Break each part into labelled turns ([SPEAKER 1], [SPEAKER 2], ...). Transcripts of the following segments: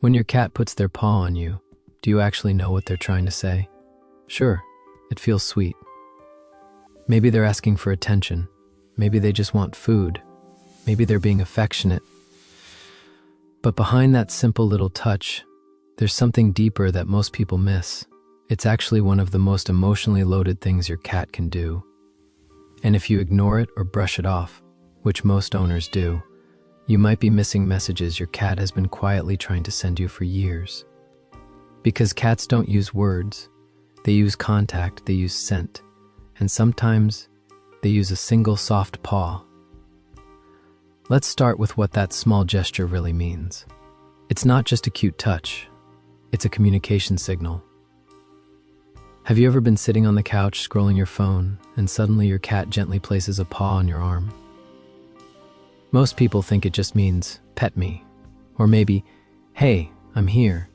[SPEAKER 1] When your cat puts their paw on you, do you actually know what they're trying to say? Sure, it feels sweet. Maybe they're asking for attention. Maybe they just want food. Maybe they're being affectionate. But behind that simple little touch, there's something deeper that most people miss. It's actually one of the most emotionally loaded things your cat can do. And if you ignore it or brush it off, which most owners do, you might be missing messages your cat has been quietly trying to send you for years. Because cats don't use words, they use contact, they use scent, and sometimes they use a single soft paw. Let's start with what that small gesture really means. It's not just a cute touch, it's a communication signal. Have you ever been sitting on the couch scrolling your phone and suddenly your cat gently places a paw on your arm? Most people think it just means, pet me, or maybe, hey, I'm here.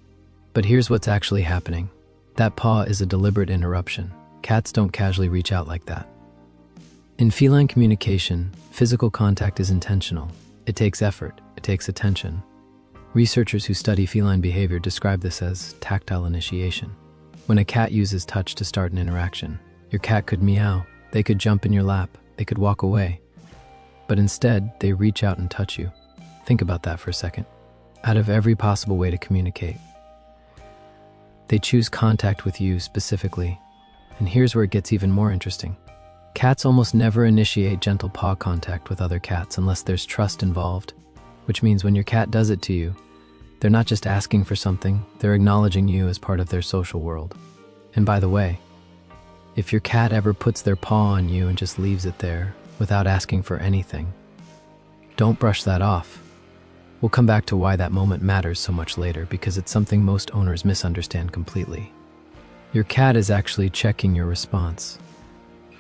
[SPEAKER 1] But here's what's actually happening. That paw is a deliberate interruption. Cats don't casually reach out like that. In feline communication, physical contact is intentional. It takes effort, it takes attention. Researchers who study feline behavior describe this as tactile initiation. When a cat uses touch to start an interaction, your cat could meow, they could jump in your lap, they could walk away. But instead, they reach out and touch you. Think about that for a second. Out of every possible way to communicate, they choose contact with you specifically. And here's where it gets even more interesting. Cats almost never initiate gentle paw contact with other cats unless there's trust involved, which means when your cat does it to you, they're not just asking for something, they're acknowledging you as part of their social world. And by the way, if your cat ever puts their paw on you and just leaves it there without asking for anything, don't brush that off. We'll come back to why that moment matters so much later, because it's something most owners misunderstand completely. Your cat is actually checking your response.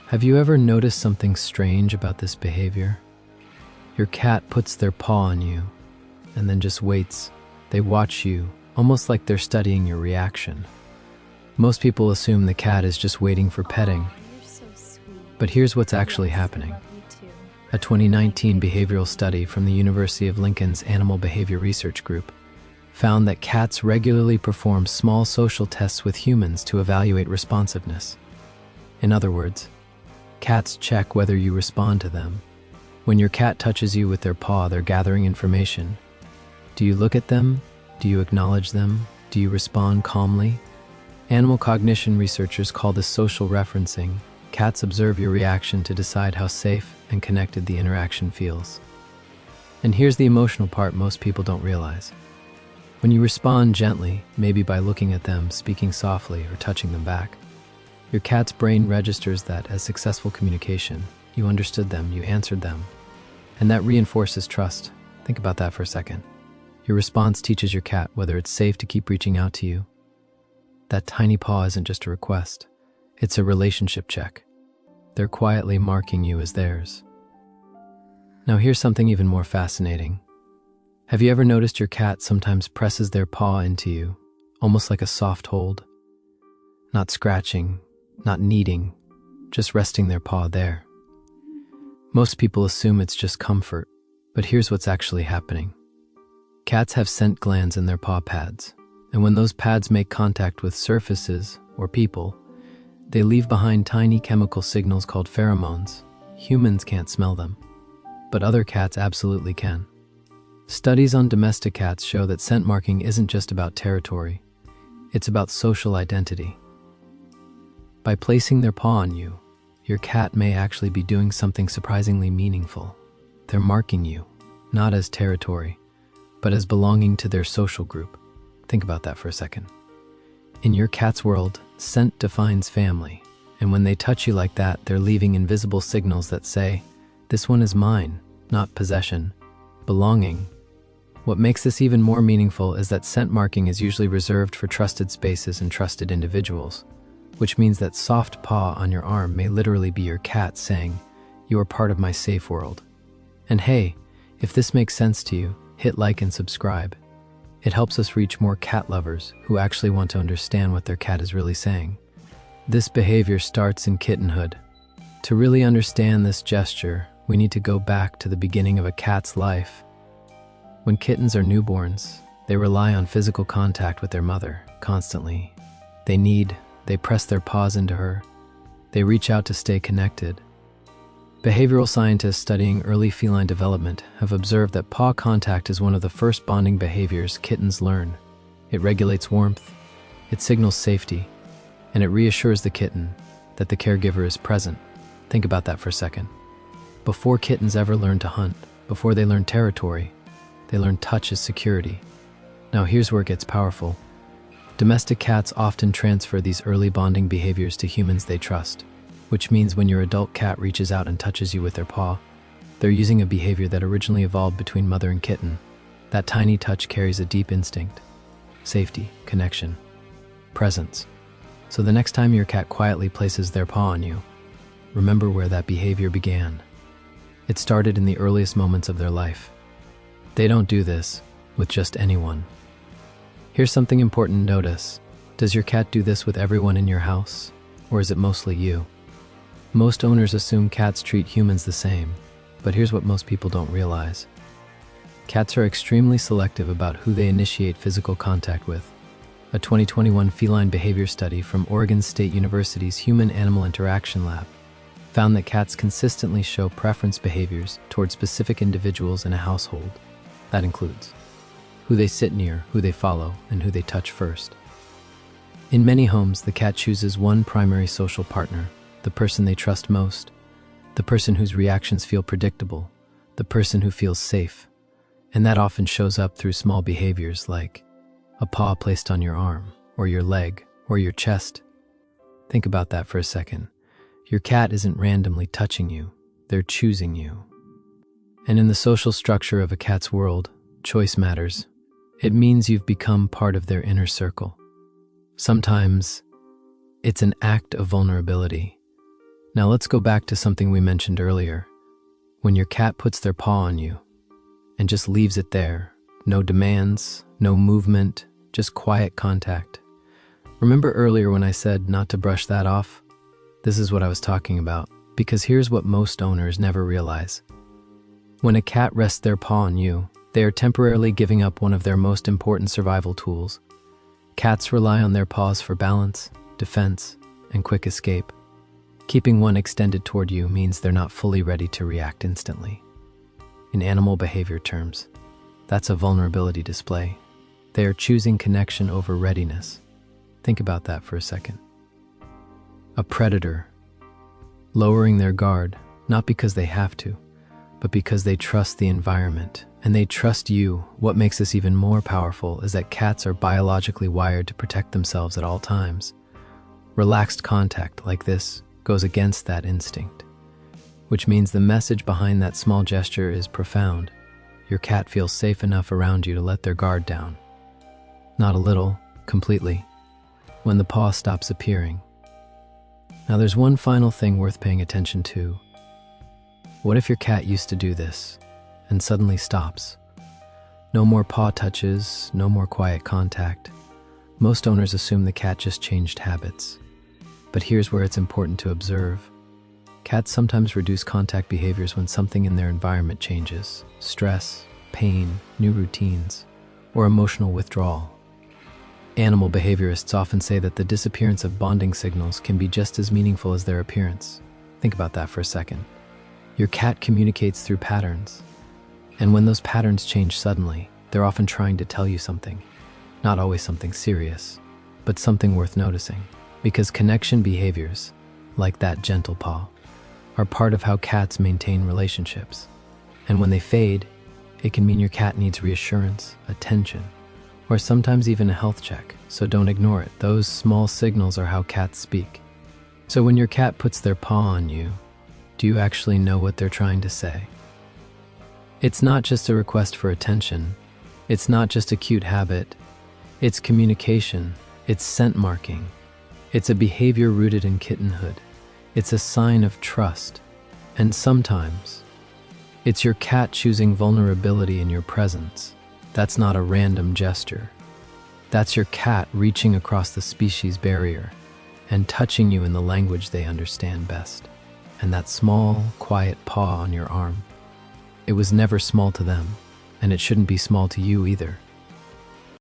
[SPEAKER 1] Have you ever noticed something strange about this behavior? Your cat puts their paw on you and then just waits. They watch you, almost like they're studying your reaction. Most people assume the cat is just waiting for petting. But here's what's actually happening. A 2019 behavioral study from the University of Lincoln's Animal Behavior Research Group found that cats regularly perform small social tests with humans to evaluate responsiveness. In other words, cats check whether you respond to them. When your cat touches you with their paw, they're gathering information. Do you look at them? Do you acknowledge them? Do you respond calmly? Animal cognition researchers call this social referencing. Cats observe your reaction to decide how safe and connected the interaction feels. And here's the emotional part most people don't realize. When you respond gently, maybe by looking at them, speaking softly, or touching them back, your cat's brain registers that as successful communication. You understood them, you answered them, and that reinforces trust. Think about that for a second. Your response teaches your cat whether it's safe to keep reaching out to you. That tiny paw isn't just a request, it's a relationship check. They're quietly marking you as theirs. Now here's something even more fascinating. Have you ever noticed your cat sometimes presses their paw into you, almost like a soft hold? Not scratching, not kneading, just resting their paw there. Most people assume it's just comfort, but here's what's actually happening. Cats have scent glands in their paw pads, and when those pads make contact with surfaces or people, they leave behind tiny chemical signals called pheromones. Humans can't smell them, but other cats absolutely can. Studies on domestic cats show that scent marking isn't just about territory, it's about social identity. By placing their paw on you, your cat may actually be doing something surprisingly meaningful. They're marking you, not as territory, but as belonging to their social group. Think about that for a second. In your cat's world, scent defines family, and when they touch you like that, they're leaving invisible signals that say, this one is mine, not possession, belonging. What makes this even more meaningful is that scent marking is usually reserved for trusted spaces and trusted individuals, which means that soft paw on your arm may literally be your cat saying, you are part of my safe world. And hey, if this makes sense to you, hit like and subscribe. It helps us reach more cat lovers who actually want to understand what their cat is really saying. This behavior starts in kittenhood. To really understand this gesture, we need to go back to the beginning of a cat's life. When kittens are newborns, They rely on physical contact with their mother constantly. They press their paws into her. They reach out to stay connected. Behavioral scientists studying early feline development have observed that paw contact is one of the first bonding behaviors kittens learn. It regulates warmth, it signals safety, and it reassures the kitten that the caregiver is present. Think about that for a second. Before kittens ever learn to hunt, before they learn territory, they learn touch as security. Now here's where it gets powerful. Domestic cats often transfer these early bonding behaviors to humans they trust, which means when your adult cat reaches out and touches you with their paw, they're using a behavior that originally evolved between mother and kitten. That tiny touch carries a deep instinct: safety, connection, presence. So the next time your cat quietly places their paw on you, remember where that behavior began. It started in the earliest moments of their life. They don't do this with just anyone. Here's something important to notice. Does your cat do this with everyone in your house, or is it mostly you? Most owners assume cats treat humans the same, but here's what most people don't realize. Cats are extremely selective about who they initiate physical contact with. A 2021 feline behavior study from Oregon State University's Human-Animal Interaction Lab found that cats consistently show preference behaviors toward specific individuals in a household. That includes who they sit near, who they follow, and who they touch first. In many homes, the cat chooses one primary social partner, the person they trust most, the person whose reactions feel predictable, the person who feels safe. And that often shows up through small behaviors like a paw placed on your arm, or your leg, or your chest. Think about that for a second. Your cat isn't randomly touching you, they're choosing you. And in the social structure of a cat's world, choice matters. It means you've become part of their inner circle. Sometimes, it's an act of vulnerability. Now let's go back to something we mentioned earlier. When your cat puts their paw on you and just leaves it there, no demands, no movement, just quiet contact. Remember earlier when I said not to brush that off? This is what I was talking about, because here's what most owners never realize. When a cat rests their paw on you, they are temporarily giving up one of their most important survival tools. Cats rely on their paws for balance, defense, and quick escape. Keeping one extended toward you means they're not fully ready to react instantly. In animal behavior terms, that's a vulnerability display. They are choosing connection over readiness. Think about that for a second. A predator, lowering their guard, not because they have to, but because they trust the environment, and they trust you. What makes this even more powerful is that cats are biologically wired to protect themselves at all times. Relaxed contact like this goes against that instinct, which means the message behind that small gesture is profound. Your cat feels safe enough around you to let their guard down. Not a little, completely, when the paw stops appearing. Now there's one final thing worth paying attention to. What if your cat used to do this and suddenly stops? No more paw touches, no more quiet contact. Most owners assume the cat just changed habits. But here's where it's important to observe. Cats sometimes reduce contact behaviors when something in their environment changes: stress, pain, new routines, or emotional withdrawal. Animal behaviorists often say that the disappearance of bonding signals can be just as meaningful as their appearance. Think about that for a second. Your cat communicates through patterns, and when those patterns change suddenly, they're often trying to tell you something. Not always something serious, but something worth noticing. Because connection behaviors, like that gentle paw, are part of how cats maintain relationships. And when they fade, it can mean your cat needs reassurance, attention, or sometimes even a health check, so don't ignore it. Those small signals are how cats speak. So when your cat puts their paw on you, do you actually know what they're trying to say? It's not just a request for attention. It's not just a cute habit. It's communication. It's scent marking. It's a behavior rooted in kittenhood. It's a sign of trust. And sometimes, it's your cat choosing vulnerability in your presence. That's not a random gesture. That's your cat reaching across the species barrier and touching you in the language they understand best. And that small, quiet paw on your arm, it was never small to them, and it shouldn't be small to you either.